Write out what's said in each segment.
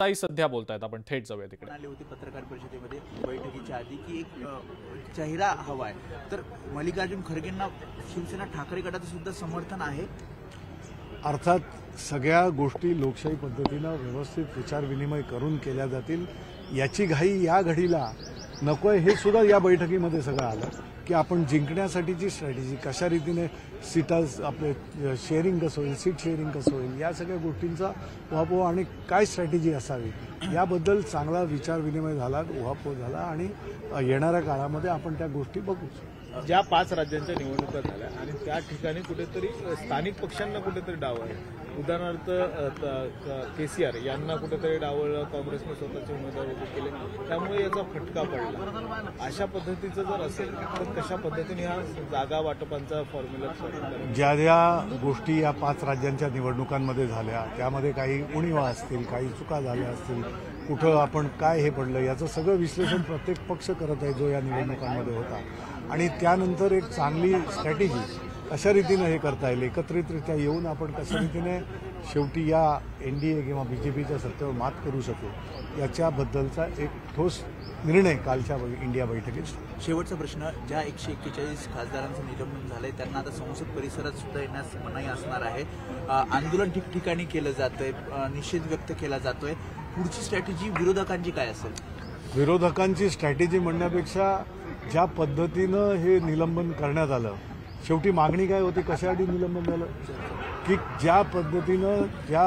ताई सध्या बोलतायत, आपण थेट जाऊया तिकडे. म्हणाले होते पत्रकार परिषदेमध्ये बैठकीच्या आधी की एक चेहरा हवा आहे, तर मल्लिकार्जुन खरगेंना शिवसेना ठाकरे गटाचं सुद्धा समर्थन आहे. अर्थात सगळ्या गोष्टी लोकशाही पद्धतीनं व्यवस्थित विचारविनिमय करून केल्या जातील. याची घाई या घडीला नकोय हे सुद्धा या बैठकीमध्ये सगळं आलं की आपण जिंकण्यासाठीची स्ट्रॅटेजी कशा रीतीने सीटास आपले शेअरिंग कसं होईल, सीट शेअरिंग कसं होईल, या सगळ्या गोष्टींचा उहापोह आणि काय स्ट्रॅटेजी असावी याबद्दल चांगला विचारविनिमय झाला, उहापोह झाला आणि येणाऱ्या काळामध्ये आपण त्या गोष्टी बघू. ज्या 5 राज्यांच्या निवडणुका झाल्या आणि त्या ठिकाणी कुठेतरी स्थानिक पक्षांना कुठेतरी डाव आहे. उदाहरणार्थ केसीआर यांना कुठेतरी डावळलं, काँग्रेसने स्वतःचे उमेदवार उभे केले, त्यामुळे याचा फटका पडला. अशा पद्धतीचं जर असेल तर कशा पद्धतीने हा जागा वाटपांचा फॉर्म्युला, ज्या ज्या गोष्टी या 5 राज्यांच्या निवडणुकांमध्ये झाल्या त्यामध्ये काही उणिवा असतील, काही चुका झाल्या असतील, कुठं आपण काय हे पडलं याचं सगळं विश्लेषण प्रत्येक पक्ष करत आहे जो या निवडणुकांमध्ये होता. आणि त्यानंतर एक चांगली स्ट्रॅटेजी कशा रीतीनं हे करता येईल, एकत्रितरित्या येऊन आपण कशा रीतीने शेवटी या एनडीए किंवा बीजेपीच्या सत्तेवर मात करू शकू याच्याबद्दलचा एक ठोस निर्णय कालच्या इंडिया बैठकीत. शेवटचा प्रश्न, ज्या 141 खासदारांचं निलंबन झालंय त्यांना आता संसद परिसरात सुद्धा येण्यास मनाई असणार आहे. आंदोलन ठिकठिकाणी केलं जातंय, निषेध व्यक्त केला जातोय. पुढची स्ट्रॅटेजी विरोधकांची काय असेल? विरोधकांची स्ट्रॅटेजी म्हणण्यापेक्षा ज्या पद्धतीनं हे निलंबन करण्यात आलं, शेवटी मागणी काय होती, कशासाठी निलंबन झालं की ज्या पद्धतीनं ज्या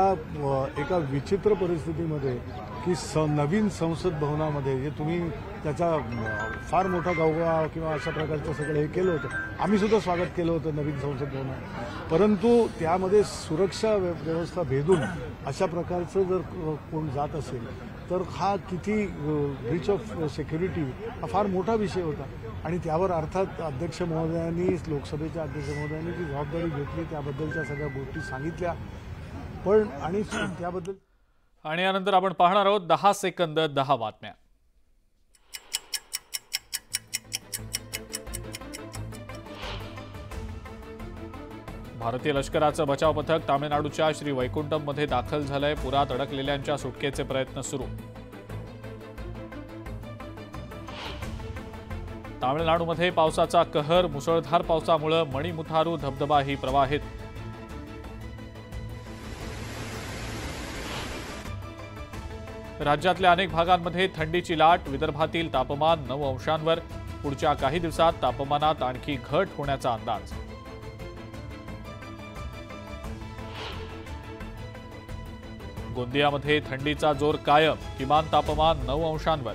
एका विचित्र परिस्थितीमध्ये की नवीन संसद भवनामध्ये जे तुम्ही त्याचा फार मोठा गवगा किंवा अशा प्रकारचं सगळं हे केलं होतं, आम्ही सुद्धा स्वागत केलं होतं नवीन संसद भवनात, परंतु त्यामध्ये सुरक्षा व्यवस्था भेदून अशा प्रकारचं जर कोण जात असेल तर हा किती ब्रीच ऑफ सिक्युरिटी हा फार मोठा विषय होता. आणि त्यावर अर्थात अध्यक्ष महोदयांनी, लोकसभेच्या अध्यक्ष महोदयांनी जी जबाबदारी घेतली त्याबद्दलच्या सगळ्या गोष्टी सांगितल्या पण आणि त्याबद्दल. आणि यानंतर आपण पाहणार आहोत 10 सेकंद 10 बातम्या. भारतीय लष्कराचं बचाव पथक तामिळनाडूच्या श्रीवैकुंठममध्ये दाखल झालंय. पुरात अडकलेल्यांच्या सुटकेचे प्रयत्न सुरू. तामिळनाडूमध्ये पावसाचा कहर. मुसळधार पावसामुळे मणिमुथारू धबधबाही प्रवाहित. राज्यातल्या अनेक भागांमध्ये थंडीची लाट. विदर्भातील तापमान 9 अंशांवर. पुढच्या काही दिवसात तापमानात आणखी घट होण्याचा अंदाज. गोंदियामध्ये थंडीचा जोर कायम. किमान तापमान 9 अंशांवर.